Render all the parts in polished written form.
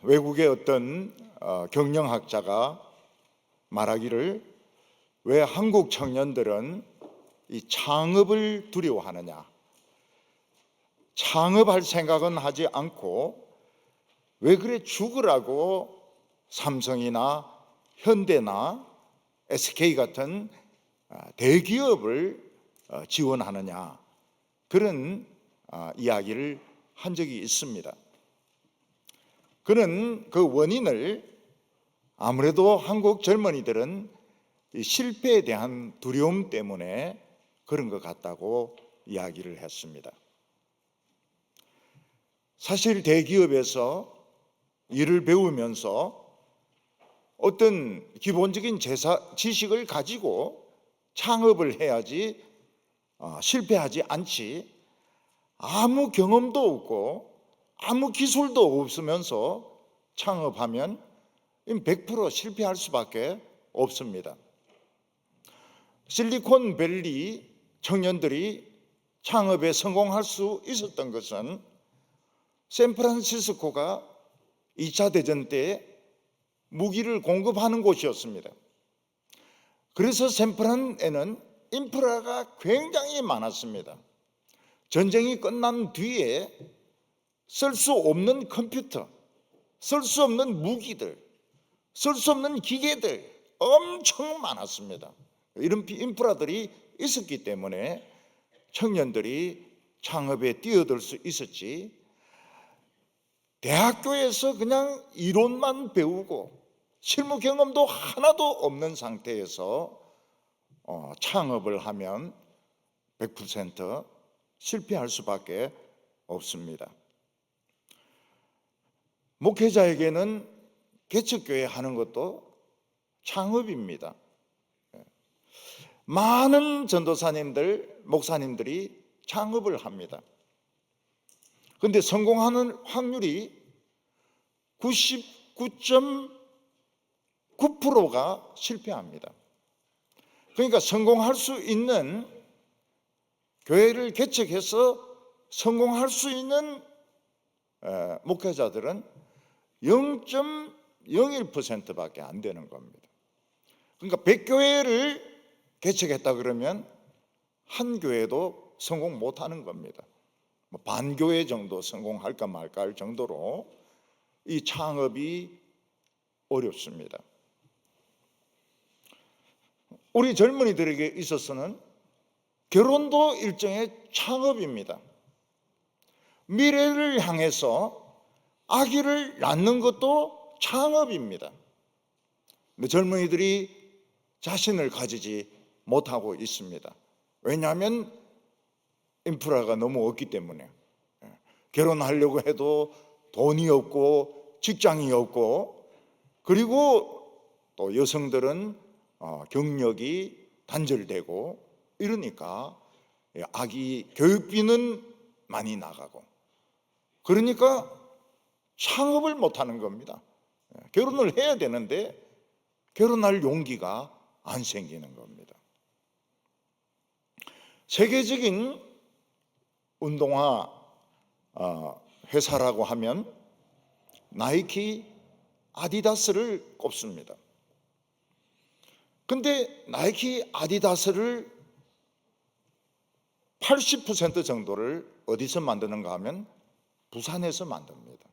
외국의 어떤 경영학자가 말하기를, 왜 한국 청년들은 이 창업을 두려워하느냐, 창업할 생각은 하지 않고 왜 그래 죽으라고 삼성이나 현대나 SK 같은 대기업을 지원하느냐, 그런 이야기를 한 적이 있습니다. 그는 그 원인을 아무래도 한국 젊은이들은 이 실패에 대한 두려움 때문에 그런 것 같다고 이야기를 했습니다. 사실 대기업에서 일을 배우면서 어떤 기본적인 지식을 가지고 창업을 해야지 실패하지 않지, 아무 경험도 없고 아무 기술도 없으면서 창업하면 100% 실패할 수밖에 없습니다. 실리콘밸리 청년들이 창업에 성공할 수 있었던 것은 샌프란시스코가 2차 대전 때 무기를 공급하는 곳이었습니다. 그래서 샌프란에는 인프라가 굉장히 많았습니다. 전쟁이 끝난 뒤에 쓸 수 없는 컴퓨터, 쓸 수 없는 무기들, 쓸 수 없는 기계들 엄청 많았습니다. 이런 인프라들이 있었기 때문에 청년들이 창업에 뛰어들 수 있었지, 대학교에서 그냥 이론만 배우고 실무 경험도 하나도 없는 상태에서 창업을 하면 100% 실패할 수밖에 없습니다. 목회자에게는 개척교회 하는 것도 창업입니다. 많은 전도사님들, 목사님들이 창업을 합니다. 그런데 성공하는 확률이 99.9%가 실패합니다. 그러니까 성공할 수 있는 교회를 개척해서 성공할 수 있는 목회자들은 0.01%밖에 안 되는 겁니다. 그러니까 100교회를 개척했다 그러면 한 교회도 성공 못하는 겁니다. 반교회 정도 성공할까 말까 할 정도로 이 창업이 어렵습니다. 우리 젊은이들에게 있어서는 결혼도 일종의 창업입니다. 미래를 향해서 아기를 낳는 것도 창업입니다. 근데 젊은이들이 자신을 가지지 못하고 있습니다. 왜냐하면 인프라가 너무 없기 때문에. 결혼하려고 해도 돈이 없고 직장이 없고, 그리고 또 여성들은 경력이 단절되고 이러니까 아기 교육비는 많이 나가고, 그러니까 창업을 못하는 겁니다. 결혼을 해야 되는데 결혼할 용기가 안 생기는 겁니다. 세계적인 운동화 회사라고 하면 나이키, 아디다스를 꼽습니다. 근데 나이키, 아디다스를 80% 정도를 어디서 만드는가 하면 부산에서 만듭니다.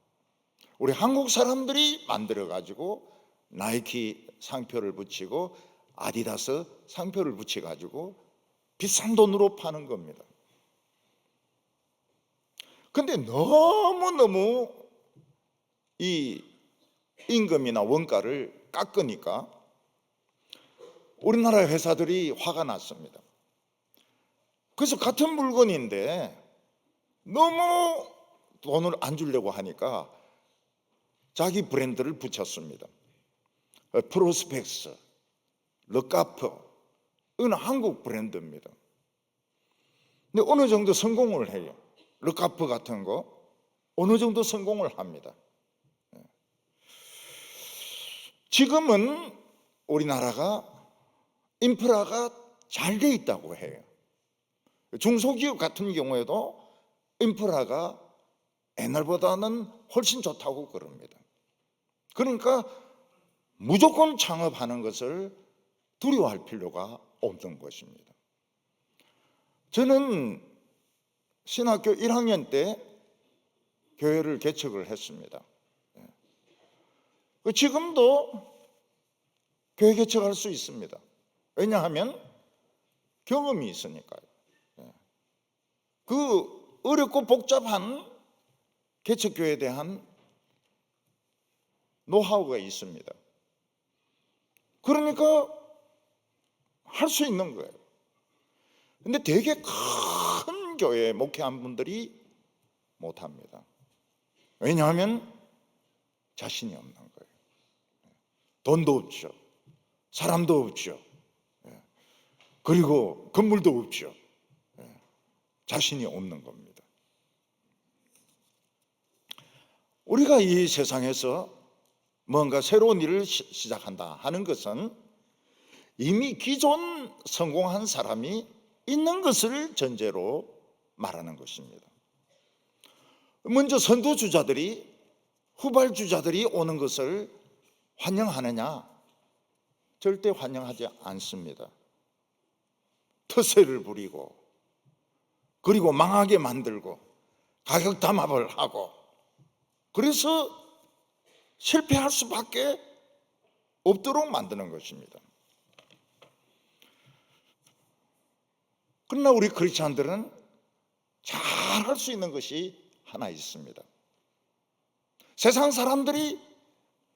우리 한국 사람들이 만들어 가지고 나이키 상표를 붙이고 아디다스 상표를 붙여 가지고 비싼 돈으로 파는 겁니다. 근데 너무너무 이 임금이나 원가를 깎으니까 우리나라 회사들이 화가 났습니다. 그래서 같은 물건인데 너무 돈을 안 주려고 하니까 자기 브랜드를 붙였습니다. 프로스펙스, 르카프, 이건 한국 브랜드입니다. 근데 어느 정도 성공을 해요. 르카프 같은 거 어느 정도 성공을 합니다. 지금은 우리나라가 인프라가 잘 돼 있다고 해요. 중소기업 같은 경우에도 인프라가 옛날보다는 훨씬 좋다고 그럽니다. 그러니까 무조건 창업하는 것을 두려워할 필요가 없는 것입니다. 저는 신학교 1학년 때 교회를 개척을 했습니다. 지금도 교회 개척할 수 있습니다. 왜냐하면 경험이 있으니까요. 그 어렵고 복잡한 개척교회에 대한 노하우가 있습니다. 그러니까 할 수 있는 거예요. 근데 되게 큰 교회에 목회한 분들이 못합니다. 왜냐하면 자신이 없는 거예요. 돈도 없죠. 사람도 없죠. 그리고 건물도 없죠. 자신이 없는 겁니다. 우리가 이 세상에서 뭔가 새로운 일을 시작한다 하는 것은 이미 기존 성공한 사람이 있는 것을 전제로 말하는 것입니다. 먼저 선두주자들이, 후발주자들이 오는 것을 환영하느냐? 절대 환영하지 않습니다. 터세를 부리고, 그리고 망하게 만들고, 가격 담합을 하고, 그래서 실패할 수밖에 없도록 만드는 것입니다. 그러나 우리 크리스찬들은 잘 할 수 있는 것이 하나 있습니다. 세상 사람들이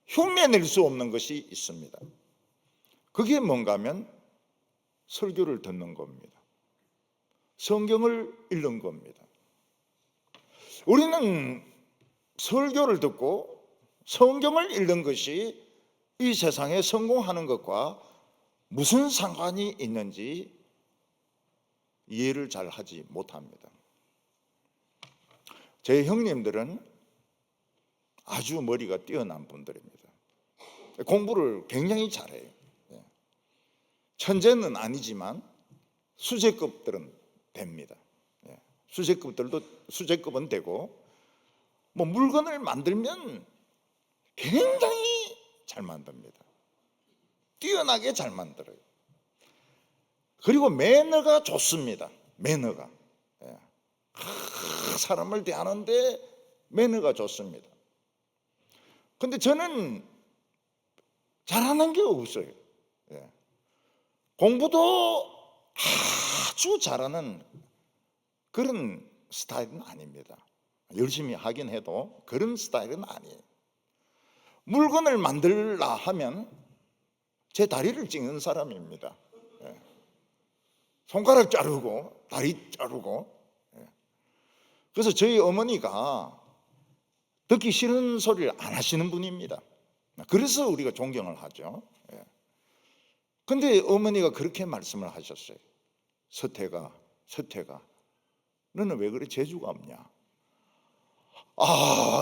흉내낼 수 없는 것이 있습니다. 그게 뭔가 하면 설교를 듣는 겁니다. 성경을 읽는 겁니다. 우리는 설교를 듣고 성경을 읽는 것이 이 세상에 성공하는 것과 무슨 상관이 있는지 이해를 잘 하지 못합니다. 제 형님들은 아주 머리가 뛰어난 분들입니다. 공부를 굉장히 잘해요. 천재는 아니지만 수재급들은 됩니다. 수재급은 되고, 뭐 물건을 만들면 굉장히 잘 만듭니다. 뛰어나게 잘 만들어요. 그리고 매너가 좋습니다. 매너가 사람을 대하는데 매너가 좋습니다. 근데 저는 잘하는 게 없어요. 공부도 아주 잘하는 그런 스타일은 아닙니다. 열심히 하긴 해도 그런 스타일은 아니에요. 물건을 만들라 하면 제 다리를 찍는 사람입니다. 손가락 자르고 다리 자르고. 그래서 저희 어머니가 듣기 싫은 소리를 안 하시는 분입니다. 그래서 우리가 존경을 하죠. 근데 어머니가 그렇게 말씀을 하셨어요. 서태가 너는 왜 그래 재주가 없냐?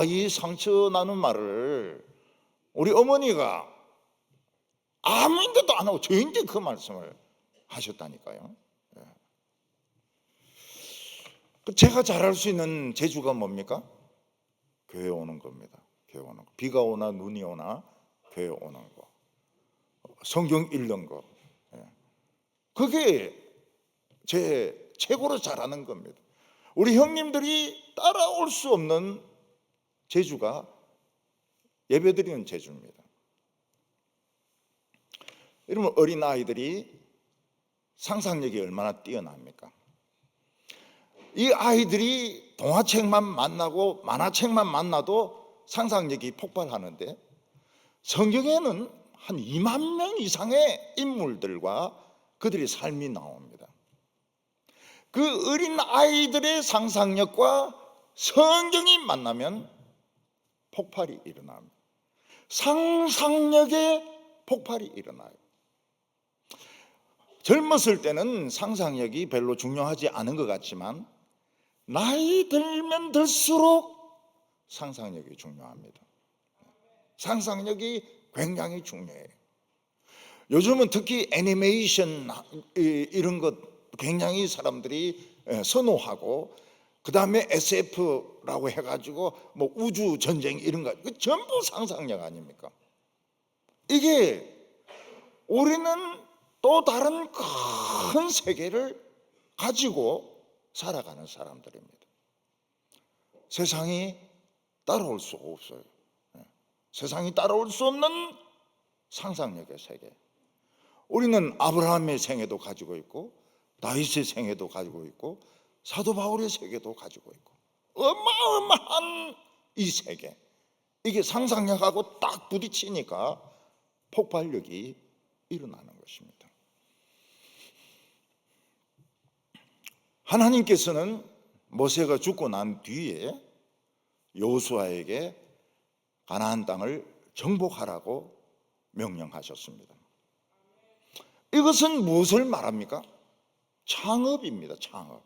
이 상처 나는 말을 우리 어머니가 아무인데도 안 하고 저인데 그 말씀을 하셨다니까요. 제가 잘할 수 있는 재주가 뭡니까? 교회 오는 겁니다. 교회 오는 거. 비가 오나 눈이 오나 교회 오는 거. 성경 읽는 거. 그게 제 최고로 잘하는 겁니다. 우리 형님들이 따라올 수 없는 재주가 예배드리는 재주입니다. 여러분, 어린아이들이 상상력이 얼마나 뛰어납니까? 이 아이들이 동화책만 만나고 만화책만 만나도 상상력이 폭발하는데, 성경에는 한 2만 명 이상의 인물들과 그들의 삶이 나옵니다. 그 어린 아이들의 상상력과 성경이 만나면 폭발이 일어납니다. 상상력의 폭발이 일어나요. 젊었을 때는 상상력이 별로 중요하지 않은 것 같지만 나이 들면 들수록 상상력이 중요합니다. 상상력이 굉장히 중요해요. 요즘은 특히 애니메이션 이런 것 굉장히 사람들이 선호하고, 그 다음에 SF라고 해가지고 뭐 우주 전쟁 이런 거, 그 전부 상상력 아닙니까? 이게 우리는 또 다른 큰 세계를 가지고 살아가는 사람들입니다. 세상이 따라올 수가 없어요. 세상이 따라올 수 없는 상상력의 세계. 우리는 아브라함의 생애도 가지고 있고 다윗의 생애도 가지고 있고 사도 바울의 세계도 가지고 있고 어마어마한 이 세계, 이게 상상력하고 딱 부딪히니까 폭발력이 일어나는 것입니다. 하나님께서는 모세가 죽고 난 뒤에 여호수아에게 가나안 땅을 정복하라고 명령하셨습니다. 이것은 무엇을 말합니까? 창업입니다. 창업.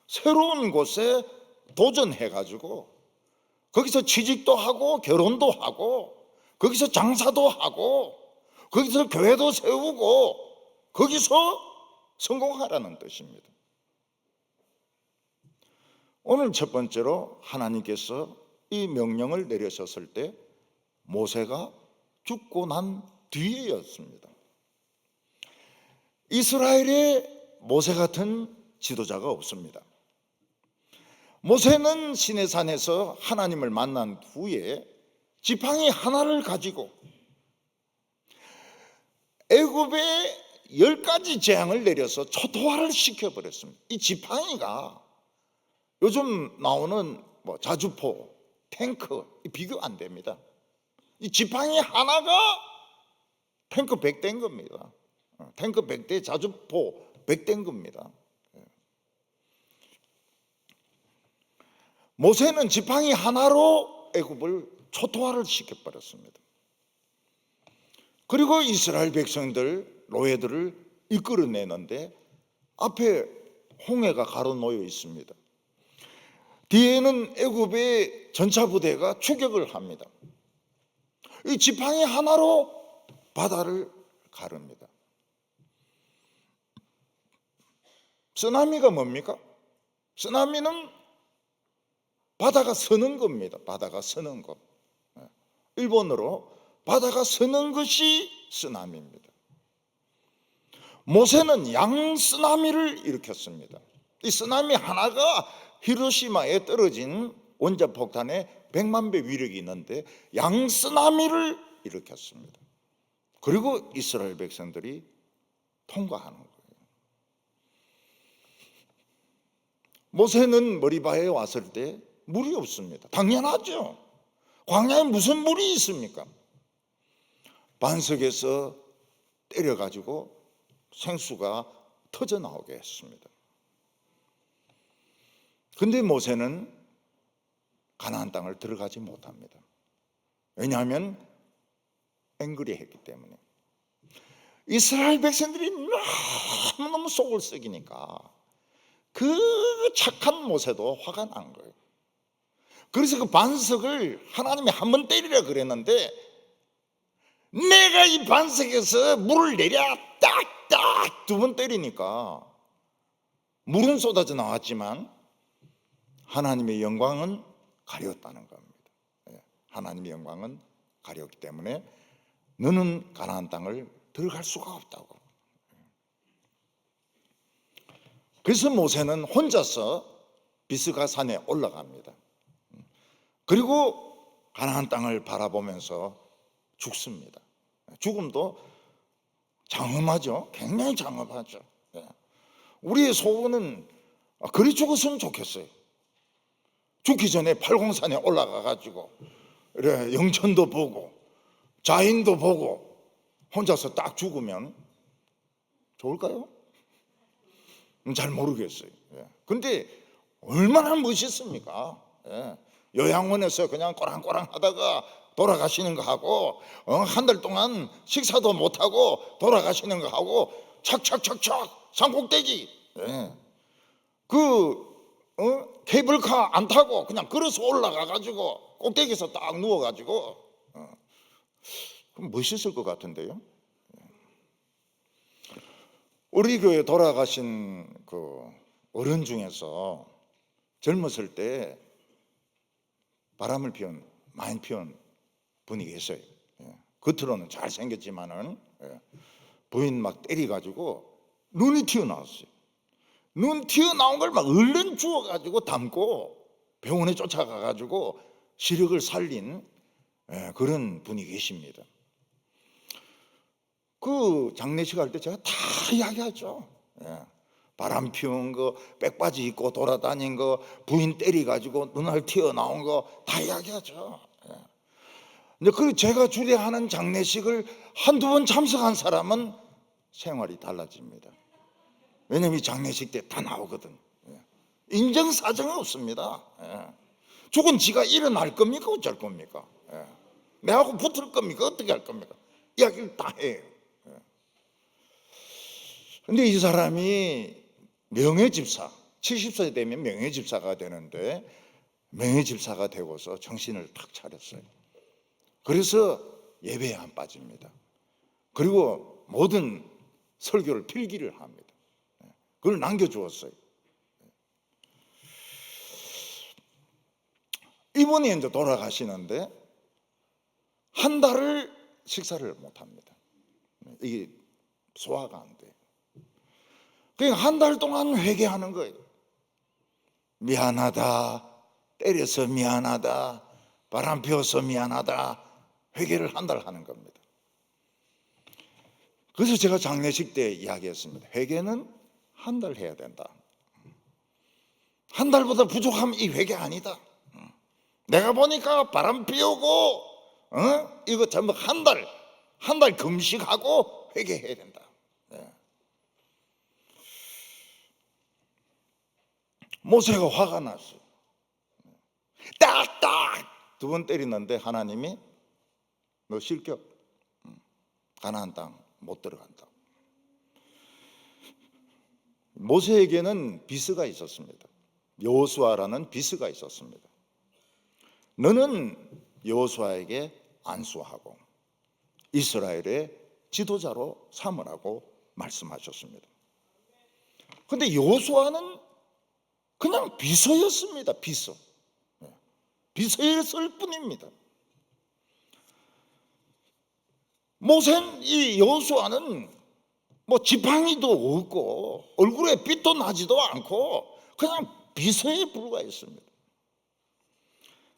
새로운 곳에 도전해가지고 거기서 취직도 하고 결혼도 하고 거기서 장사도 하고 거기서 교회도 세우고 거기서 성공하라는 뜻입니다. 오늘 첫 번째로 하나님께서 이 명령을 내리셨을 때 모세가 죽고 난 뒤에였습니다. 이스라엘에 모세 같은 지도자가 없습니다. 모세는 시내산에서 하나님을 만난 후에 지팡이 하나를 가지고 애굽에 10가지 재앙을 내려서 초토화를 시켜버렸습니다. 이 지팡이가 요즘 나오는 뭐 자주포, 탱크 비교 안 됩니다. 이 지팡이 하나가 탱크 100대인 겁니다. 탱크 100대, 자주포 100대인 겁니다. 모세는 지팡이 하나로 애굽을 초토화를 시켜버렸습니다. 그리고 이스라엘 백성들, 노예들을 이끌어내는데 앞에 홍해가 가로놓여 있습니다. 뒤에는 애굽의 전차부대가 추격을 합니다. 이 지팡이 하나로 바다를 가릅니다. 쓰나미가 뭡니까? 쓰나미는 바다가 서는 겁니다. 바다가 서는 것. 일본어로 바다가 서는 것이 쓰나미입니다. 모세는 양쓰나미를 일으켰습니다. 이 쓰나미 하나가 히로시마에 떨어진 원자폭탄에 100만 배 위력이 있는데 양쓰나미를 일으켰습니다. 그리고 이스라엘 백성들이 통과하는 거예요. 모세는 머리바에 왔을 때 물이 없습니다. 당연하죠. 광야에 무슨 물이 있습니까? 반석에서 때려가지고 생수가 터져 나오게 했습니다. 근데 모세는 가나안 땅을 들어가지 못합니다. 왜냐하면 앵그리 했기 때문에. 이스라엘 백성들이 너무너무 속을 썩이니까 그 착한 모세도 화가 난 거예요. 그래서 그 반석을 하나님이 한 번 때리라 그랬는데 내가 이 반석에서 물을 내려 딱딱 2번 때리니까 물은 쏟아져 나왔지만 하나님의 영광은 가렸다는 겁니다. 하나님의 영광은 가렸기 때문에 너는 가나안 땅을 들어갈 수가 없다고. 그래서 모세는 혼자서 비스가 산에 올라갑니다. 그리고 가나안 땅을 바라보면서 죽습니다. 죽음도 장엄하죠. 굉장히 장엄하죠. 우리의 소원은 그리 죽었으면 좋겠어요. 죽기 전에 팔공산에 올라가 가지고 영천도 보고 자인도 보고 혼자서 딱 죽으면 좋을까요? 잘 모르겠어요. 근데 얼마나 멋있습니까? 요양원에서 그냥 꼬랑꼬랑 하다가 돌아가시는 거 하고 한 달 동안 식사도 못하고 돌아가시는 거 하고 착착착착 산꼭대기 케이블카 안 타고 그냥 걸어서 올라가 가지고 꼭대기에서 딱 누워 가지고 그럼 멋있을 것 같은데요. 우리 교회 돌아가신 그 어른 중에서 젊었을 때 바람을 많이 피운 분이 계세요. 겉으로는 잘생겼지만은 부인 막 때려가지고 눈이 튀어나왔어요. 눈 튀어나온 걸 막 얼른 주워가지고 담고 병원에 쫓아가가지고 시력을 살린 그런 분이 계십니다. 그 장례식 할 때 제가 다 이야기하죠. 바람 피운 거, 백바지 입고 돌아다닌 거, 부인 때려가지고 눈알 튀어나온 거 다 이야기하죠. 근데 제가 주례하는 장례식을 한두 번 참석한 사람은 생활이 달라집니다. 왜냐면 이 장례식 때 다 나오거든. 인정사정이 없습니다. 죽은 지가 일어날 겁니까? 어쩔 겁니까? 내하고 붙을 겁니까? 어떻게 할 겁니까? 이야기를 다 해요. 근데 이 사람이 명예집사, 70세 되면 명예집사가 되는데 명예집사가 되고서 정신을 탁 차렸어요. 그래서 예배에 안 빠집니다. 그리고 모든 설교를 필기를 합니다. 그걸 남겨주었어요. 이분이 이제 돌아가시는데 한 달을 식사를 못 합니다. 이게 소화가 안 돼요. 그러니까 한 달 동안 회개하는 거예요. 미안하다, 때려서 미안하다, 바람 피워서 미안하다, 회개를 한 달 하는 겁니다. 그래서 제가 장례식 때 이야기했습니다. 회개는 한 달 해야 된다. 한 달보다 부족하면 이 회개 아니다. 내가 보니까 바람 피우고 이거 전부 한 달 금식하고 회개해야 된다. 모세가 화가 났어요. 딱딱 두 번 때리는데 하나님이 너 실격, 가나안 땅 못 들어간다. 모세에게는 비스가 있었습니다. 여호수아라는 비스가 있었습니다. 너는 여호수아에게 안수하고 이스라엘의 지도자로 삼으라고 말씀하셨습니다. 그런데 여호수아는 그냥 비서였습니다. 비서였을 뿐입니다. 모세는 이 여호수아는 뭐 지팡이도 없고 얼굴에 빛도 나지도 않고 그냥 비서에 불과했습니다.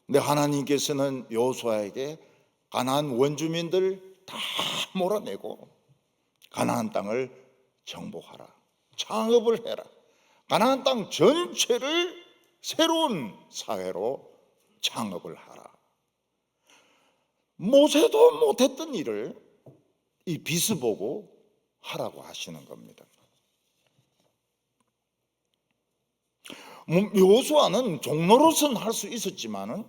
근데 하나님께서는 여호수아에게 가나안 원주민들 다 몰아내고 가나안 땅을 정복하라, 창업을 해라, 가나안 땅 전체를 새로운 사회로 창업을 하라. 모세도 못했던 일을 이 비스 보고 하라고 하시는 겁니다. 여호수아는 종로로서는 할 수 있었지만은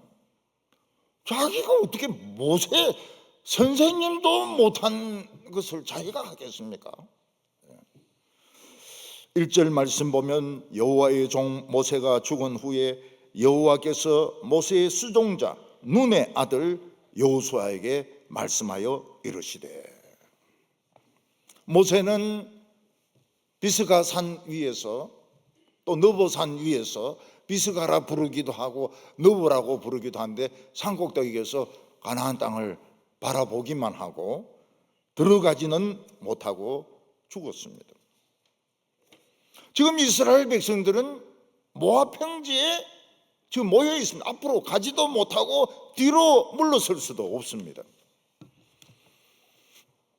자기가 어떻게 모세 선생님도 못한 것을 자기가 하겠습니까? 1절 말씀 보면 여호와의 종 모세가 죽은 후에 여호와께서 모세의 수종자 눈의 아들 여호수아에게 말씀하여 이르시되, 모세는 비스가 산 위에서 또 너보 산 위에서 비스가라 부르기도 하고 너보라고 부르기도 하는데 산꼭대기에서 가나안 땅을 바라보기만 하고 들어가지는 못하고 죽었습니다. 지금 이스라엘 백성들은 모압 평지에 지금 모여 있습니다. 앞으로 가지도 못하고 뒤로 물러설 수도 없습니다.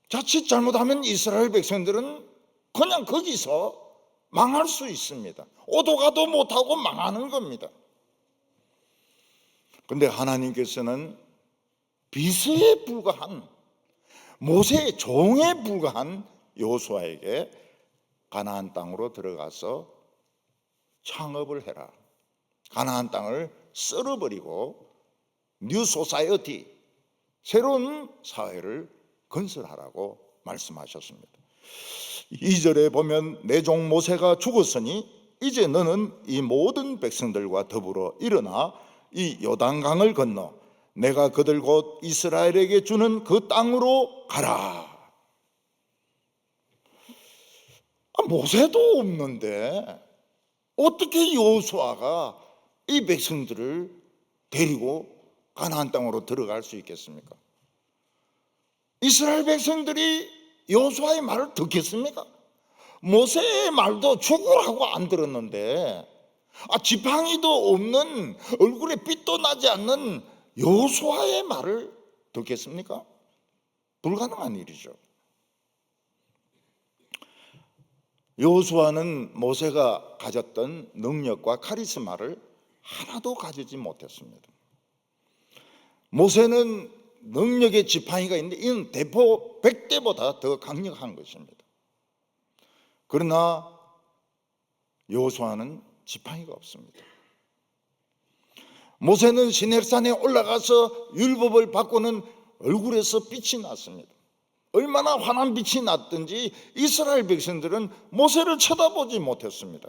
자칫 잘못하면 이스라엘 백성들은 그냥 거기서 망할 수 있습니다. 오도 가도 못하고 망하는 겁니다. 그런데 하나님께서는 비서에 불과한 모세의 종에 불과한 여호수아에게 가나안 땅으로 들어가서 창업을 해라, 가나안 땅을 썰어버리고 뉴 소사이어티, 새로운 사회를 건설하라고 말씀하셨습니다. 2절에 보면 내 종 모세가 죽었으니 이제 너는 이 모든 백성들과 더불어 일어나 이 요단강을 건너 내가 그들 곧 이스라엘에게 주는 그 땅으로 가라. 모세도 없는데 어떻게 여호수아가 이 백성들을 데리고 가나안 땅으로 들어갈 수 있겠습니까? 이스라엘 백성들이 여호수아의 말을 듣겠습니까? 모세의 말도 죽으라고 안 들었는데 지팡이도 없는, 얼굴에 핏도 나지 않는 여호수아의 말을 듣겠습니까? 불가능한 일이죠. 여호수아는 모세가 가졌던 능력과 카리스마를 하나도 가지지 못했습니다. 모세는 능력의 지팡이가 있는데 이는 대포 100대보다 더 강력한 것입니다. 그러나 여호수아는 지팡이가 없습니다. 모세는 시내산에 올라가서 율법을 바꾸는 얼굴에서 빛이 났습니다. 얼마나 환한 빛이 났든지 이스라엘 백성들은 모세를 쳐다보지 못했습니다.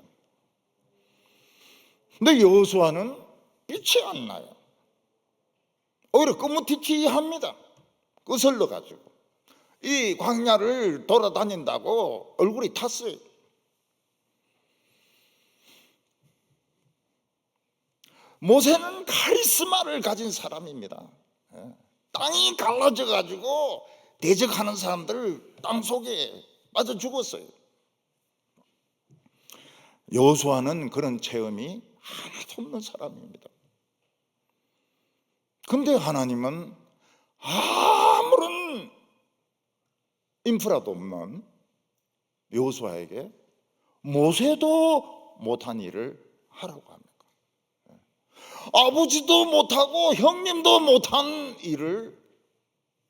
근데 여호수아는 빛이 안 나요. 오히려 끄무티티합니다. 거슬러 가지고 이 광야를 돌아다닌다고 얼굴이 탔어요. 모세는 카리스마를 가진 사람입니다. 땅이 갈라져 가지고 대적하는 사람들을 땅 속에 빠져 죽었어요. 여호수아는 그런 체험이 하나도 없는 사람입니다. 근데 하나님은 아무런 인프라도 없는 여호수아에게 모세도 못한 일을 하라고 합니다. 아버지도 못하고 형님도 못한 일을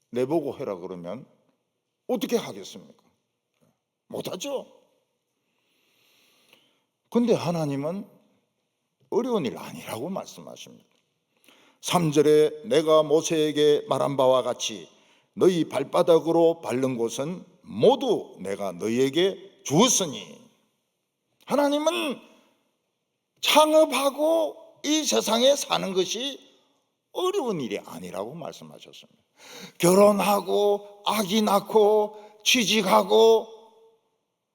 내보고 해라 그러면 어떻게 하겠습니까? 못하죠. 근데 하나님은 어려운 일 아니라고 말씀하십니다. 3절에 내가 모세에게 말한 바와 같이 너희 발바닥으로 밟는 곳은 모두 내가 너희에게 주었으니, 하나님은 창업하고 이 세상에 사는 것이 어려운 일이 아니라고 말씀하셨습니다. 결혼하고 아기 낳고 취직하고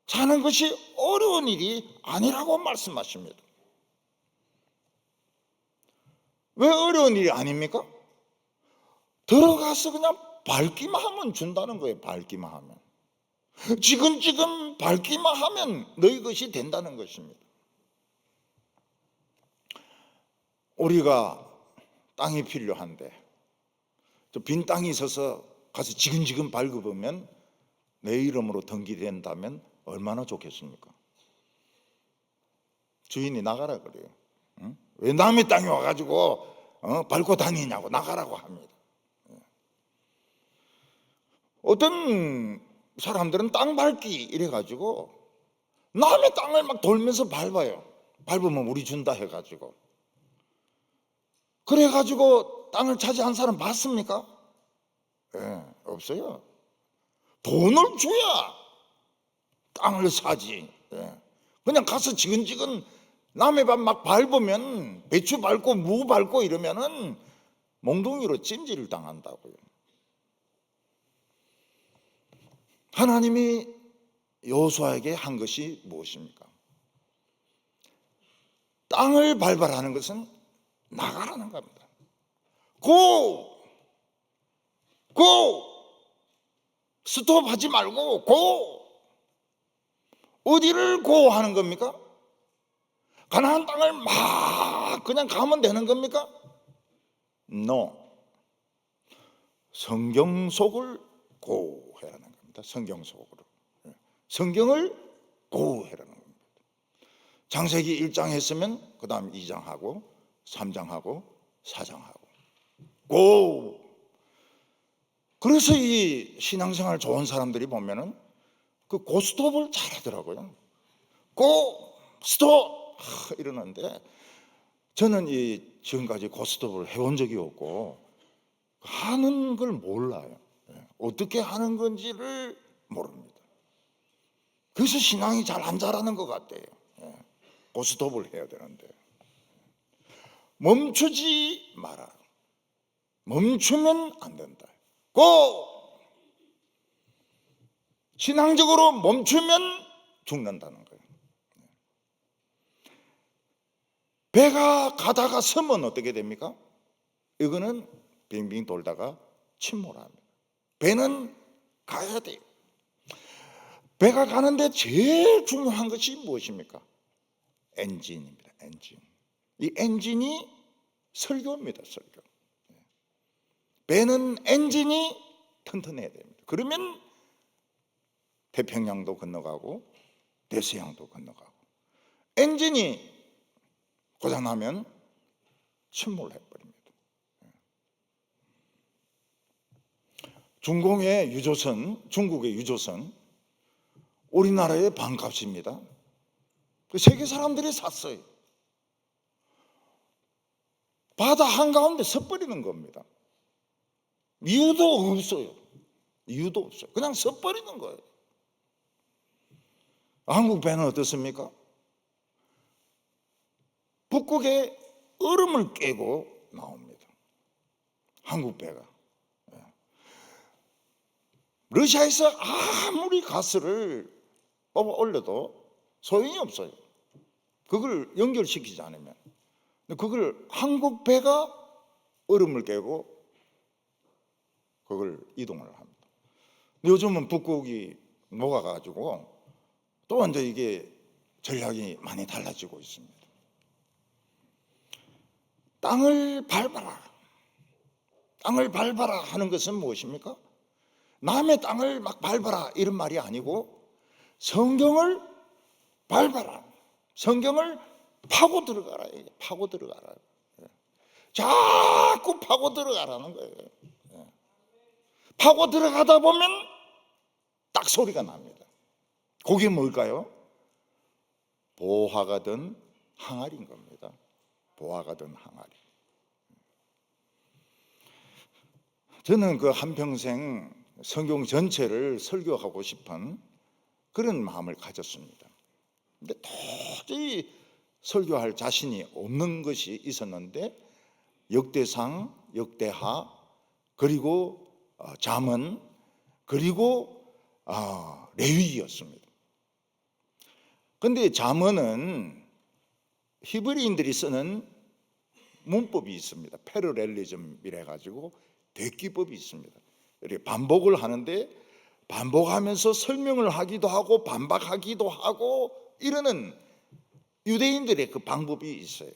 사는 것이 어려운 일이 아니라고 말씀하십니다. 왜 어려운 일이 아닙니까? 들어가서 그냥 밟기만 하면 준다는 거예요. 밟기만 하면, 지금 밟기만 하면 너희 것이 된다는 것입니다. 우리가 땅이 필요한데 빈 땅이 있어서 가서 지근지근 밟아보면 내 이름으로 등기된다면 얼마나 좋겠습니까? 주인이 나가라 그래요. 왜 남의 땅에 와가지고 밟고 다니냐고 나가라고 합니다. 어떤 사람들은 땅 밟기 이래가지고 남의 땅을 막 돌면서 밟아요. 밟으면 우리 준다 해가지고. 그래가지고 땅을 차지한 사람 봤습니까? 없어요. 돈을 줘야 땅을 사지. 그냥 가서 지근지근 남의 밥 막 밟으면, 배추 밟고 무 밟고 이러면은 몽둥이로 찜질을 당한다고요. 하나님이 여호수아에게 한 것이 무엇입니까? 땅을 밟아라는 것은 나가라는 겁니다. 고! 스톱 하지 말고 고! 어디를 고 하는 겁니까? 가나안 땅을 막 그냥 가면 되는 겁니까? No. 성경 속을 고해라는 겁니다. 성경 속으로. 성경을 고해라는 겁니다. 창세기 1장 했으면 그 다음 2장하고 3장하고 4장하고 고. 그래서 이 신앙생활 좋은 사람들이 보면은 그 고스톱을 잘하더라고요. 고 스톱 이러는데 저는 지금까지 고스톱을 해본 적이 없고 하는 걸 몰라요. 어떻게 하는 건지를 모릅니다. 그래서 신앙이 잘 안 자라는 것 같아요. 고스톱을 해야 되는데 멈추지 마라. 멈추면 안 된다. 고! 신앙적으로 멈추면 죽는다는 거예요. 배가 가다가 서면 어떻게 됩니까? 이거는 빙빙 돌다가 침몰합니다. 배는 가야 돼요. 배가 가는데 제일 중요한 것이 무엇입니까? 엔진입니다. 엔진. 이 엔진이 설교입니다. 설교. 배는 엔진이 튼튼해야 됩니다. 그러면 태평양도 건너가고 대서양도 건너가고. 엔진이 고장나면 침몰해버립니다. 중공의 유조선, 중국의 유조선, 우리나라의 반값입니다. 세계 사람들이 샀어요. 바다 한가운데 서버리는 겁니다. 이유도 없어요. 이유도 없어요. 그냥 서버리는 거예요. 한국 배는 어떻습니까? 북극의 얼음을 깨고 나옵니다. 한국 배가. 러시아에서 아무리 가스를 뽑아 올려도 소용이 없어요. 그걸 연결시키지 않으면. 그걸 한국 배가 얼음을 깨고 그걸 이동을 합니다. 요즘은 북극이 녹아가지고 또 이제 이게 전략이 많이 달라지고 있습니다. 땅을 밟아라. 땅을 밟아라 하는 것은 무엇입니까? 남의 땅을 막 밟아라 이런 말이 아니고 성경을 밟아라. 성경을 파고 들어가라. 파고 들어가라. 자꾸 파고 들어가라는 거예요. 파고 들어가다 보면 딱 소리가 납니다. 그게 뭘까요? 보화가 든 항아리인 겁니다. 보화가 든 항아리. 저는 그 한평생 성경 전체를 설교하고 싶은 그런 마음을 가졌습니다. 근데 도저히 설교할 자신이 없는 것이 있었는데 역대상, 역대하, 그리고 잠언, 그리고 레위기였습니다. 그런데 잠언은 히브리인들이 쓰는 문법이 있습니다. 패러렐리즘이라 해가지고 대기법이 있습니다. 이렇게 반복을 하는데 반복하면서 설명을 하기도 하고 반박하기도 하고 이러는 유대인들의 그 방법이 있어요.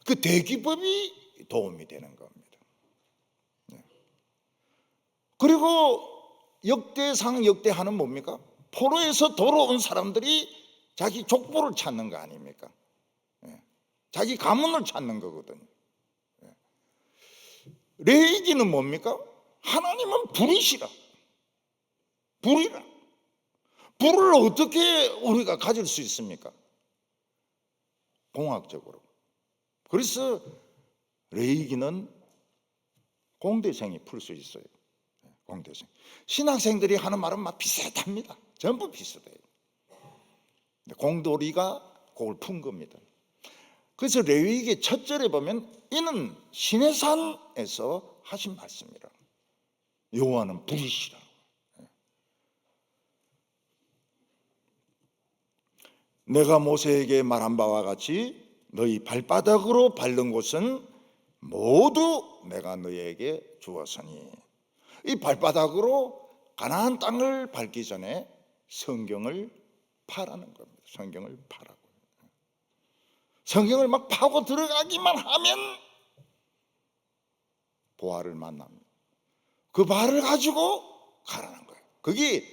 그 대기법이 도움이 되는 겁니다. 그리고 역대상, 역대하는 뭡니까? 포로에서 돌아온 사람들이 자기 족보를 찾는 거 아닙니까? 자기 가문을 찾는 거거든요. 레위기는 뭡니까? 하나님은 불이시라. 불이라. 불을 어떻게 우리가 가질 수 있습니까? 공학적으로. 그래서 레위기는 공대생이 풀 수 있어요. 공대생. 신학생들이 하는 말은 막 비슷합니다. 전부 비슷해요. 공돌이가 그걸 푼 겁니다. 그래서 레위기 첫 절에 보면 이는 시내산에서 하신 말씀이라. 여호와는 불이시라. 내가 모세에게 말한 바와 같이 너희 발바닥으로 밟는 곳은 모두 내가 너희에게 주었으니. 이 발바닥으로 가나안 땅을 밟기 전에 성경을 파라는 겁니다. 성경을 파라고. 성경을 막 파고 들어가기만 하면 보화를 만납니다. 그 발을 가지고 가라는 거예요. 그게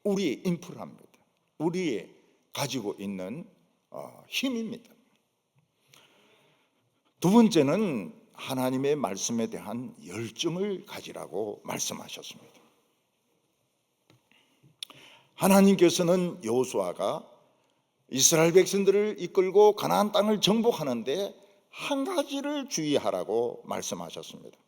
우리의 인프라입니다. 우리의 가지고 있는 힘입니다. 두 번째는 하나님의 말씀에 대한 열정을 가지라고 말씀하셨습니다. 하나님께서는 여호수아가 이스라엘 백성들을 이끌고 가나안 땅을 정복하는데 한 가지를 주의하라고 말씀하셨습니다.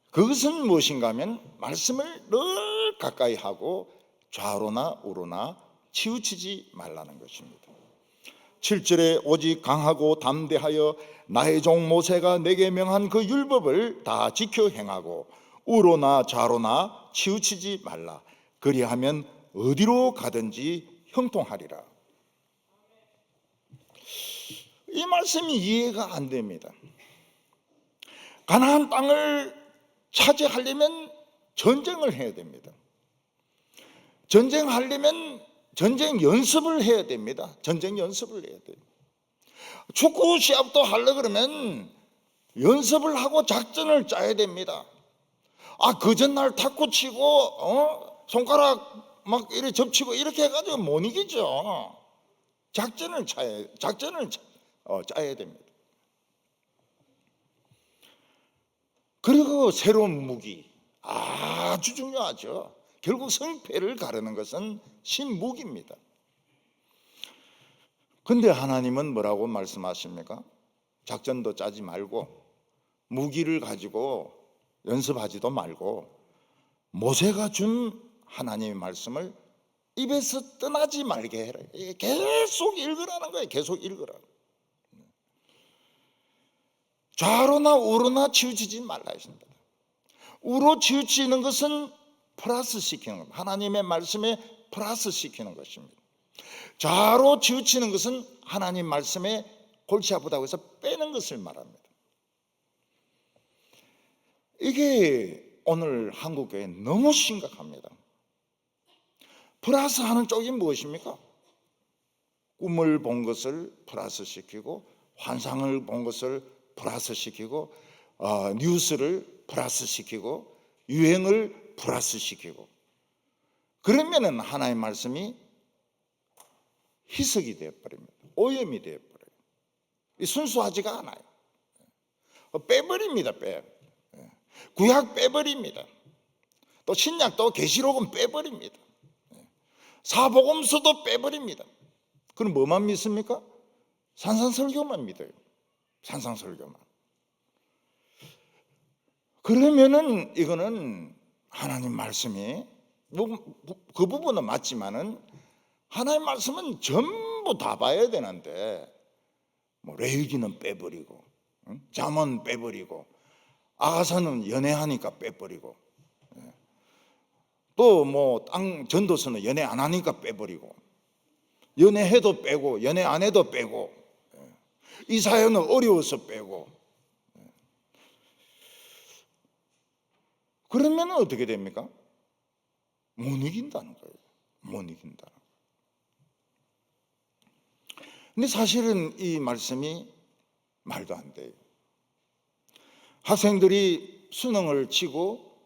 그것은 무엇인가 하면 말씀을 늘 가까이 하고 좌로나 우로나 치우치지 말라는 것입니다. 7절에 오직 강하고 담대하여 나의 종 모세가 내게 명한 그 율법을 다 지켜 행하고 우로나 좌로나 치우치지 말라. 그리하면 어디로 가든지 형통하리라. 이 말씀이 이해가 안 됩니다. 가나안 땅을 차지하려면 전쟁을 해야 됩니다. 전쟁하려면 전쟁 연습을 해야 됩니다. 전쟁 연습을 해야 돼요. 축구 시합도 하려 그러면 연습을 하고 작전을 짜야 됩니다. 그 전날 탁구 치고 손가락 막 이렇게 접치고 이렇게 해가지고 못 이기죠. 작전을 짜야 됩니다. 그리고 새로운 무기 아주 중요하죠. 결국 성패를 가르는 것은 신무기입니다. 근데 하나님은 뭐라고 말씀하십니까? 작전도 짜지 말고 무기를 가지고 연습하지도 말고 모세가 준 하나님의 말씀을 입에서 떠나지 말게 해라. 계속 읽으라는 거예요. 계속 읽으라. 좌로나 우로나 치우치지 말라 했습니다. 우로 치우치는 것은 플러스 시키는 겁니다. 하나님의 말씀에 플러스 시키는 것입니다. 좌로 치우치는 것은 하나님 말씀에 골치 아프다고 해서 빼는 것을 말합니다. 이게 오늘 한국교회 너무 심각합니다. 플러스 하는 쪽이 무엇입니까? 꿈을 본 것을 플러스 시키고 환상을 본 것을 플러스 시키고 뉴스를 플러스 시키고 유행을 플러스 시키고 그러면은 하나님의 말씀이 희석이 되어버립니다. 오염이 되어버려요. 순수하지가 않아요. 빼버립니다. 구약 빼버립니다. 또 신약도 계시록은 빼버립니다. 사복음서도 빼버립니다. 그럼 뭐만 믿습니까? 산상설교만 믿어요. 산상설교만. 그러면은 이거는 하나님 말씀이 그 부분은 맞지만은 하나님 말씀은 전부 다 봐야 되는데 레위기는 빼버리고 잠언 빼버리고 아가서는 연애하니까 빼버리고 또 땅 전도서는 연애 안 하니까 빼버리고 연애해도 빼고 연애 안 해도 빼고 이사야는 어려워서 빼고 그러면 어떻게 됩니까? 못 이긴다는 거예요. 못 이긴다. 근데 사실은 이 말씀이 말도 안 돼요. 학생들이 수능을 치고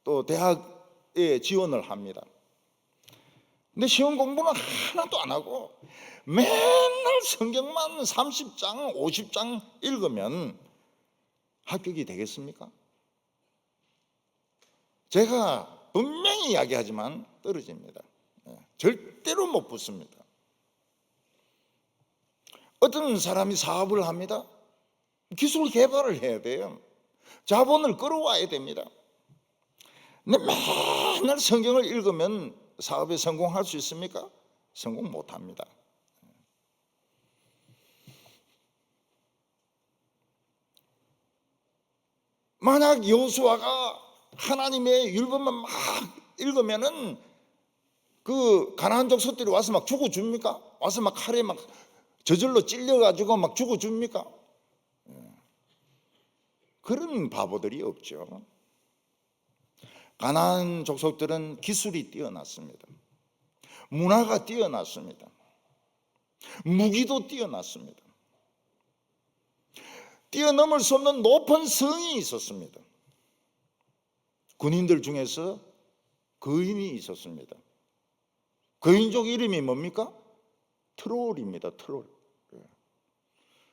또 대학에 지원을 합니다. 근데 시험 공부는 하나도 안 하고 맨날 성경만 30장, 50장 읽으면 합격이 되겠습니까? 제가 분명히 이야기하지만 떨어집니다. 절대로 못 붙습니다. 어떤 사람이 사업을 합니다. 기술 개발을 해야 돼요. 자본을 끌어와야 됩니다. 근데 맨날 성경을 읽으면 사업에 성공할 수 있습니까? 성공 못합니다. 만약 여호수아가 하나님의 율법만 막 읽으면은 그 가나안 족속들이 와서 막 죽어줍니까? 와서 막 칼에 막 저절로 찔려가지고 막 죽어줍니까? 그런 바보들이 없죠. 가나안 족속들은 기술이 뛰어났습니다. 문화가 뛰어났습니다. 무기도 뛰어났습니다. 뛰어넘을 수 없는 높은 성이 있었습니다. 군인들 중에서 거인이 있었습니다. 거인족 이름이 뭡니까? 트롤입니다. 트롤.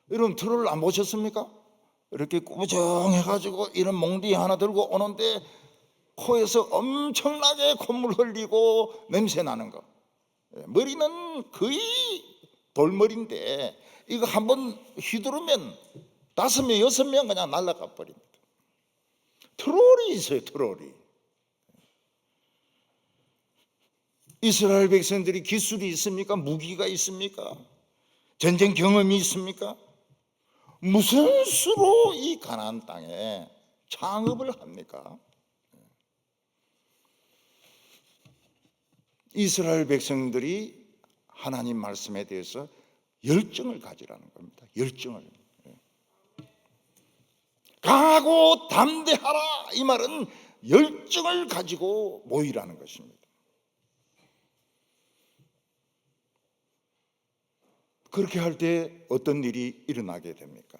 여러분 트롤 안 보셨습니까? 이렇게 꾸부정해가지고 이런 몽둥이 하나 들고 오는데 코에서 엄청나게 콧물 흘리고 냄새 나는 거. 머리는 거의 돌머리인데 이거 한번 휘두르면 5명, 6명 그냥 날아가 버립니다. 트롤이 있어요. 트롤이. 이스라엘 백성들이 기술이 있습니까? 무기가 있습니까? 전쟁 경험이 있습니까? 무슨 수로 이 가나안 땅에 창업을 합니까? 이스라엘 백성들이 하나님 말씀에 대해서 열정을 가지라는 겁니다. 열정을. 강하고 담대하라, 이 말은 열정을 가지고 모이라는 것입니다. 그렇게 할 때 어떤 일이 일어나게 됩니까?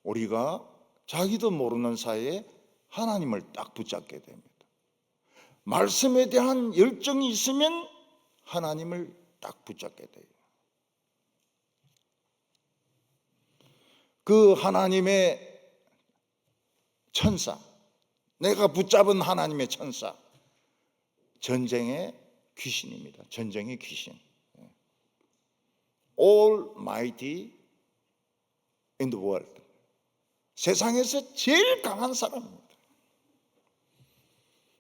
우리가 자기도 모르는 사이에 하나님을 딱 붙잡게 됩니다. 말씀에 대한 열정이 있으면 하나님을 딱 붙잡게 돼요. 그 하나님의 천사, 내가 붙잡은 하나님의 천사, 전쟁의 귀신입니다. 전쟁의 귀신. Almighty in the world. 세상에서 제일 강한 사람입니다.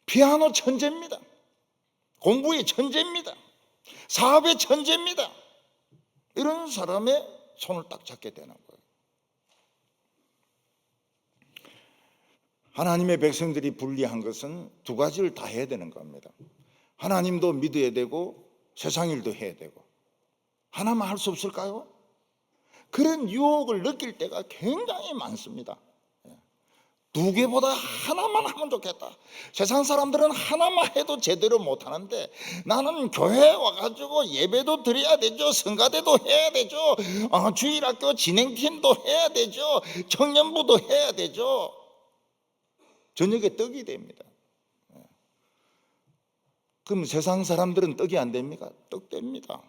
피아노 천재입니다. 공부의 천재입니다. 사업의 천재입니다. 이런 사람의 손을 딱 잡게 되는 거예요. 하나님의 백성들이 불리한 것은 두 가지를 다 해야 되는 겁니다. 하나님도 믿어야 되고 세상 일도 해야 되고. 하나만 할 수 없을까요? 그런 유혹을 느낄 때가 굉장히 많습니다. 두 개보다 하나만 하면 좋겠다. 세상 사람들은 하나만 해도 제대로 못하는데 나는 교회에 와가지고 예배도 드려야 되죠. 성가대도 해야 되죠. 주일학교 진행팀도 해야 되죠. 청년부도 해야 되죠. 저녁에 떡이 됩니다. 그럼 세상 사람들은 떡이 안 됩니까? 떡 됩니다.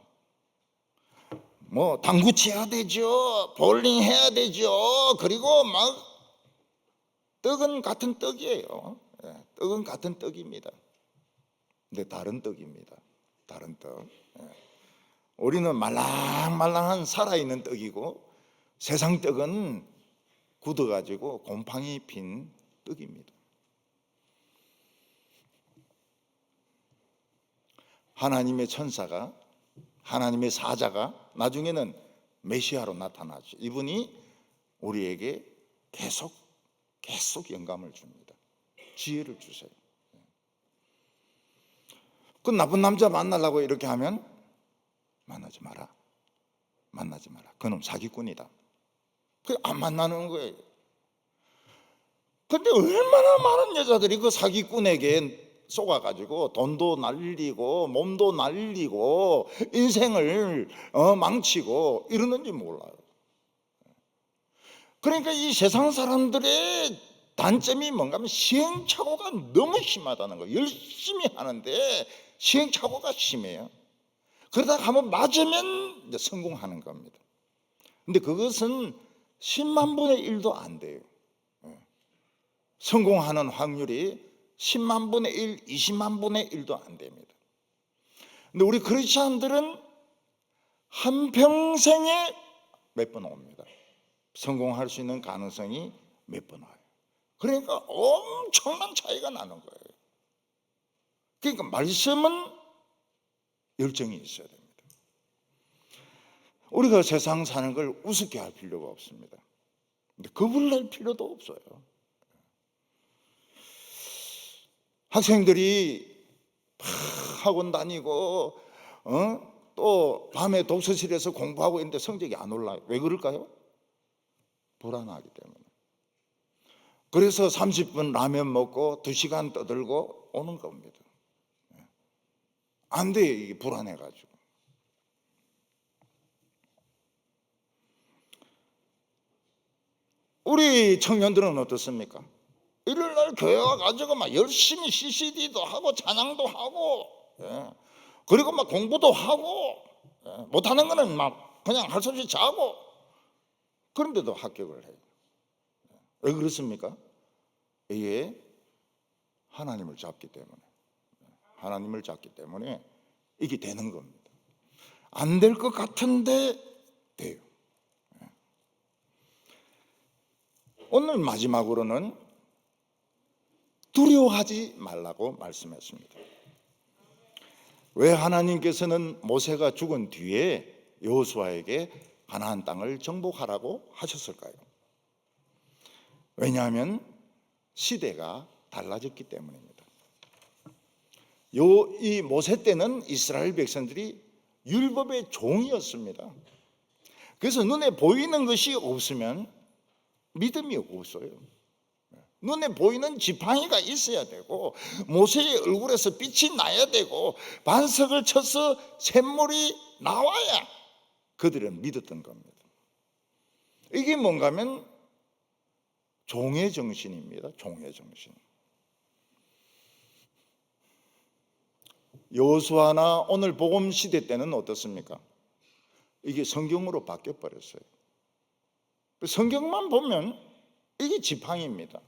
뭐 당구 쳐야 되죠. 볼링 해야 되죠. 그리고 막 떡은 같은 떡이에요. 떡은 같은 떡입니다. 근데 다른 떡입니다. 다른 떡. 우리는 말랑말랑한 살아있는 떡이고 세상 떡은 굳어가지고 곰팡이 핀 떡입니다. 하나님의 천사가, 하나님의 사자가 나중에는 메시아로 나타나죠. 이분이 우리에게 계속 영감을 줍니다. 지혜를 주세요. 그 나쁜 남자 만나려고 이렇게 하면 만나지 마라. 그놈 사기꾼이다. 그 안 만나는 거예요. 근데 얼마나 많은 여자들이 그 사기꾼에게 속아가지고 돈도 날리고 몸도 날리고 인생을 망치고 이러는지 몰라요. 그러니까 이 세상 사람들의 단점이 뭔가 하면 시행착오가 너무 심하다는 거예요. 열심히 하는데 시행착오가 심해요. 그러다가 한번 맞으면 이제 성공하는 겁니다. 근데 그것은 10만 분의 1도 안 돼요. 성공하는 확률이 10만 분의 1, 20만 분의 1도 안 됩니다. 근데 우리 크리스찬들은 한평생에 몇 번 옵니다. 성공할 수 있는 가능성이 몇 번 와요. 그러니까 엄청난 차이가 나는 거예요. 그러니까 말씀은 열정이 있어야 됩니다. 우리가 세상 사는 걸 우습게 할 필요가 없습니다. 근데 겁을 낼 필요도 없어요. 학생들이 학원 다니고 또 밤에 독서실에서 공부하고 있는데 성적이 안 올라요. 왜 그럴까요? 불안하기 때문에. 그래서 30분 라면 먹고 2시간 떠들고 오는 겁니다. 안 돼요. 이게 불안해가지고. 우리 청년들은 어떻습니까? 일요일날 교회 와가지고 막 열심히 CCD도 하고 찬양도 하고 그리고 막 공부도 하고 못하는 거는 막 그냥 할 수 없이 자고 그런데도 합격을 해요. 왜 그렇습니까? 이게 하나님을 잡기 때문에 이게 되는 겁니다. 안 될 것 같은데 돼요. 오늘 마지막으로는 두려워하지 말라고 말씀했습니다. 왜 하나님께서는 모세가 죽은 뒤에 여호수아에게 가나안 땅을 정복하라고 하셨을까요? 왜냐하면 시대가 달라졌기 때문입니다. 이 모세 때는 이스라엘 백성들이 율법의 종이었습니다. 그래서 눈에 보이는 것이 없으면 믿음이 없어요. 눈에 보이는 지팡이가 있어야 되고 모세의 얼굴에서 빛이 나야 되고 반석을 쳐서 샘물이 나와야 그들은 믿었던 겁니다. 이게 뭔가 하면 종의 정신입니다. 종의 정신. 여호수아나 오늘 복음 시대 때는 어떻습니까? 이게 성경으로 바뀌어 버렸어요. 성경만 보면 이게 지팡이입니다.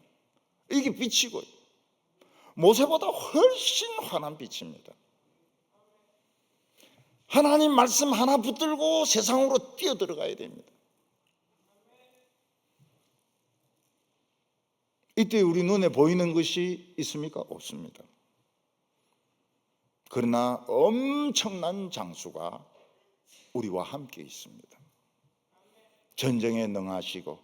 이게 빛이고요. 모세보다 훨씬 환한 빛입니다. 하나님 말씀 하나 붙들고 세상으로 뛰어들어가야 됩니다. 이때 우리 눈에 보이는 것이 있습니까? 없습니다. 그러나 엄청난 장수가 우리와 함께 있습니다. 전쟁에 능하시고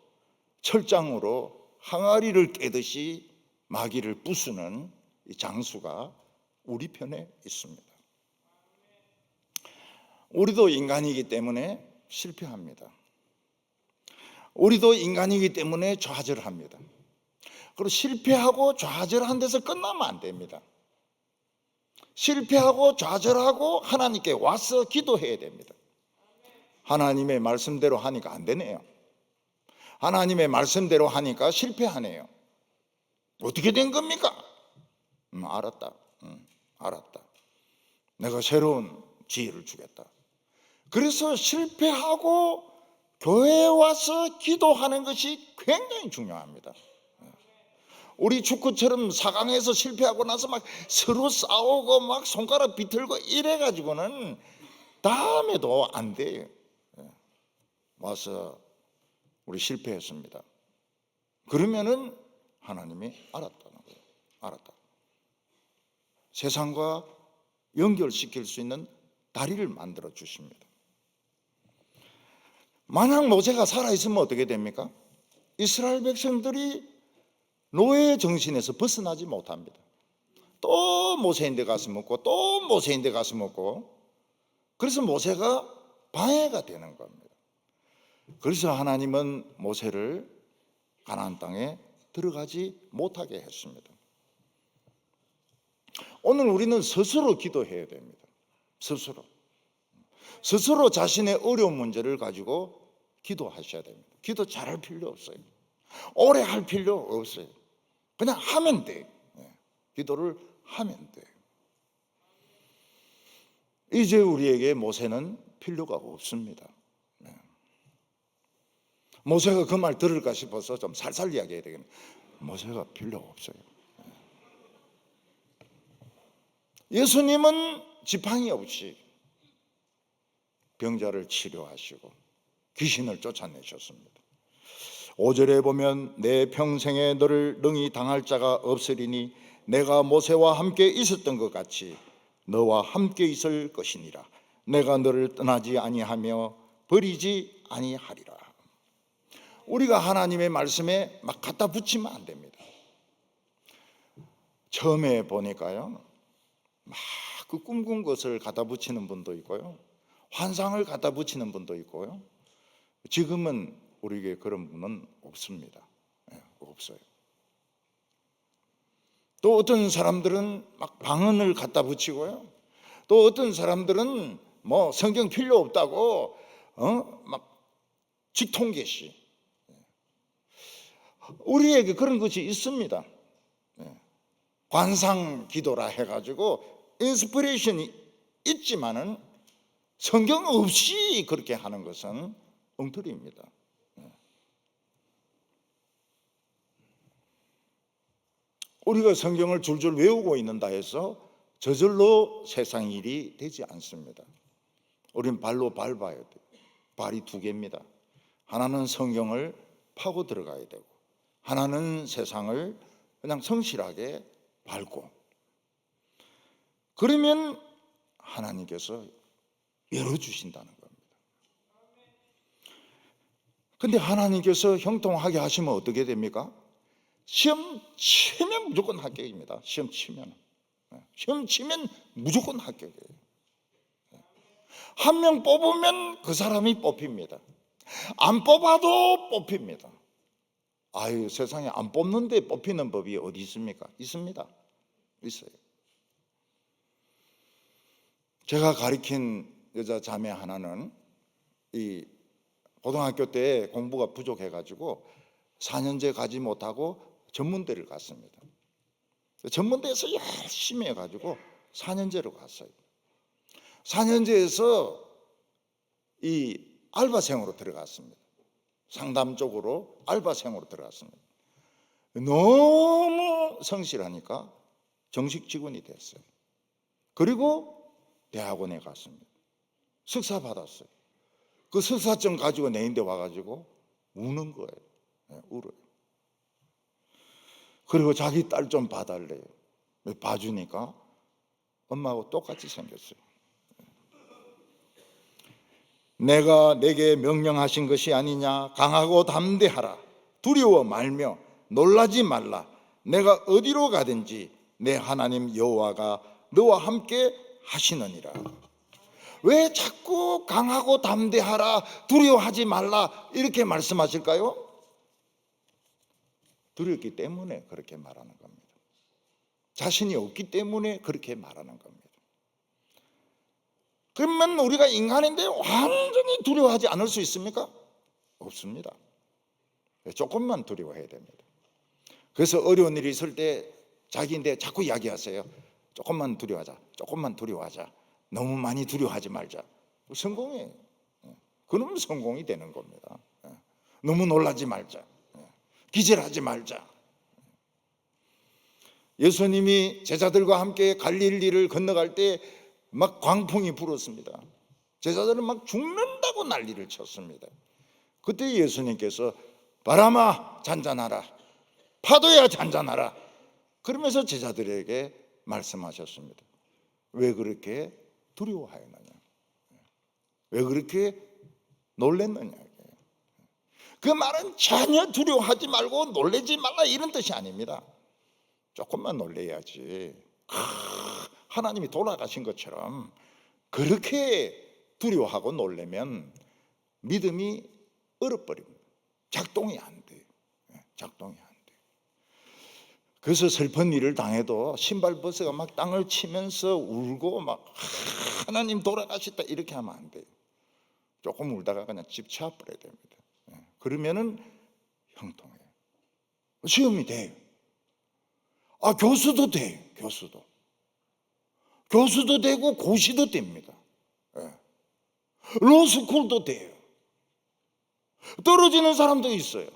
철장으로 항아리를 깨듯이 마귀를 부수는 이 장수가 우리 편에 있습니다. 우리도 인간이기 때문에 실패합니다. 우리도 인간이기 때문에 좌절합니다. 그리고 실패하고 좌절한 데서 끝나면 안 됩니다. 실패하고 좌절하고 하나님께 와서 기도해야 됩니다. 하나님의 말씀대로 하니까 안 되네요. 하나님의 말씀대로 하니까 실패하네요. 어떻게 된 겁니까? 알았다. 알았다. 내가 새로운 지혜를 주겠다. 그래서 실패하고 교회에 와서 기도하는 것이 굉장히 중요합니다. 우리 축구처럼 4강에서 실패하고 나서 막 서로 싸우고 막 손가락 비틀고 이래가지고는 다음에도 안 돼요. 와서 우리 실패했습니다. 그러면은 하나님이 알았다는 거예요. 알았다. 세상과 연결시킬 수 있는 다리를 만들어 주십니다. 만약 모세가 살아있으면 어떻게 됩니까? 이스라엘 백성들이 노예 정신에서 벗어나지 못합니다. 또 모세인데 가서 묻고 또 모세인데 가서 묻고, 그래서 모세가 방해가 되는 겁니다. 그래서 하나님은 모세를 가나안 땅에 들어가지 못하게 했습니다. 오늘 우리는 스스로 기도해야 됩니다. 스스로 자신의 어려운 문제를 가지고 기도하셔야 됩니다. 기도 잘할 필요 없어요. 오래 할 필요 없어요. 그냥 하면 돼요. 기도를 하면 돼요. 이제 우리에게 모세는 필요가 없습니다. 모세가 그 말 들을까 싶어서 좀 살살 이야기해야 되겠네요. 모세가 필요 없어요. 예수님은 지팡이 없이 병자를 치료하시고 귀신을 쫓아내셨습니다. 5절에 보면 내 평생에 너를 능히 당할 자가 없으리니 내가 모세와 함께 있었던 것 같이 너와 함께 있을 것이니라. 내가 너를 떠나지 아니하며 버리지 아니하리라. 우리가 하나님의 말씀에 막 갖다 붙이면 안 됩니다. 처음에 보니까요, 막 그 꿈꾼 것을 갖다 붙이는 분도 있고요, 환상을 갖다 붙이는 분도 있고요. 지금은 우리에게 그런 분은 없습니다. 없어요. 또 어떤 사람들은 막 방언을 갖다 붙이고요, 또 어떤 사람들은 뭐 성경 필요 없다고 막 직통계시. 우리에게 그런 것이 있습니다. 관상 기도라 해가지고 인스피레이션이 있지만은 성경 없이 그렇게 하는 것은 엉터리입니다. 우리가 성경을 줄줄 외우고 있는다 해서 저절로 세상 일이 되지 않습니다. 우리는 발로 밟아야 돼요. 발이 두 개입니다. 하나는 성경을 파고 들어가야 되고, 하나는 세상을 그냥 성실하게 밟고, 그러면 하나님께서 열어주신다는 겁니다. 근데 하나님께서 형통하게 하시면 어떻게 됩니까? 시험 치면 무조건 합격입니다. 시험 치면 무조건 합격이에요. 한 명 뽑으면 그 사람이 뽑힙니다. 안 뽑아도 뽑힙니다. 아유, 세상에 안 뽑는데 뽑히는 법이 어디 있습니까? 있습니다. 있어요. 제가 가르친 여자 자매 하나는 이 고등학교 때 공부가 부족해가지고 4년제 가지 못하고 전문대를 갔습니다. 전문대에서 열심히 해가지고 4년제로 갔어요. 4년제에서 이 알바생으로 들어갔습니다. 상담 쪽으로 알바생으로 들어갔습니다. 너무 성실하니까 정식 직원이 됐어요. 그리고 대학원에 갔습니다. 석사 받았어요. 그 석사증 가지고 내인데 와가지고 우는 거예요. 네, 울어요. 그리고 자기 딸 좀 봐달래요. 봐주니까 엄마하고 똑같이 생겼어요. 내가 내게 명령하신 것이 아니냐. 강하고 담대하라. 두려워 말며 놀라지 말라. 내가 어디로 가든지 내 하나님 여호와가 너와 함께 하시느니라. 왜 자꾸 강하고 담대하라, 두려워하지 말라 이렇게 말씀하실까요? 두렵기 때문에 그렇게 말하는 겁니다. 자신이 없기 때문에 그렇게 말하는 겁니다. 그러면 우리가 인간인데 완전히 두려워하지 않을 수 있습니까? 없습니다. 조금만 두려워해야 됩니다. 그래서 어려운 일이 있을 때 자기인데 자꾸 이야기하세요. 조금만 두려워하자. 조금만 두려워하자. 너무 많이 두려워하지 말자. 성공이에요. 그러면 성공이 되는 겁니다. 너무 놀라지 말자. 기절하지 말자. 예수님이 제자들과 함께 갈릴리를 건너갈 때 막 광풍이 불었습니다. 제자들은 막 죽는다고 난리를 쳤습니다. 그때 예수님께서 바람아 잔잔하라, 파도야 잔잔하라 그러면서 제자들에게 말씀하셨습니다. 왜 그렇게 두려워하였느냐, 왜 그렇게 놀랬느냐. 그 말은 전혀 두려워하지 말고 놀라지 말라 이런 뜻이 아닙니다. 조금만 놀래야지. 하나님이 돌아가신 것처럼 그렇게 두려워하고 놀래면 믿음이 얼어버립니다. 작동이 안 돼요. 작동이 안 돼요. 그래서 슬픈 일을 당해도 신발 벗어가 막 땅을 치면서 울고 막 하나님 돌아가셨다 이렇게 하면 안 돼요. 조금 울다가 그냥 집쳐버려야 됩니다. 그러면은 형통해요. 시험이 돼요. 교수도 돼요. 교수도 되고 고시도 됩니다. 로스쿨도 돼요. 떨어지는 사람도 있어요.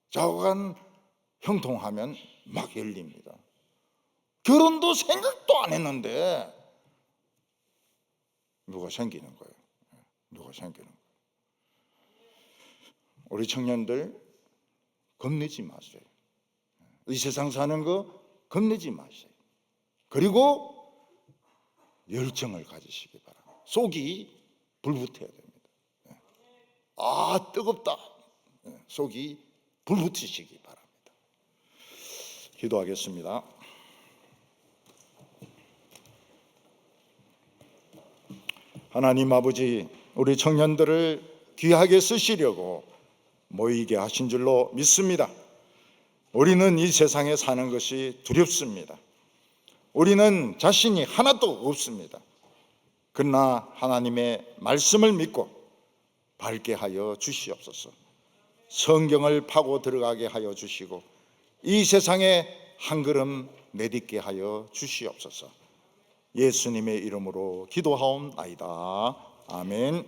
좌우간 형통하면 막 열립니다. 결혼도 생각도 안 했는데 누가 생기는 거예요. 누가 생기는 거예요. 우리 청년들 겁내지 마세요. 이 세상 사는 거 겁내지 마세요. 그리고 열정을 가지시기 바랍니다. 속이 불붙어야 됩니다. 뜨겁다. 속이 불붙으시기 바랍니다. 기도하겠습니다. 하나님 아버지, 우리 청년들을 귀하게 쓰시려고 모이게 하신 줄로 믿습니다. 우리는 이 세상에 사는 것이 두렵습니다. 우리는 자신이 하나도 없습니다. 그러나 하나님의 말씀을 믿고 밝게 하여 주시옵소서. 성경을 파고 들어가게 하여 주시고 이 세상에 한 걸음 내딛게 하여 주시옵소서. 예수님의 이름으로 기도하옵나이다. 아멘.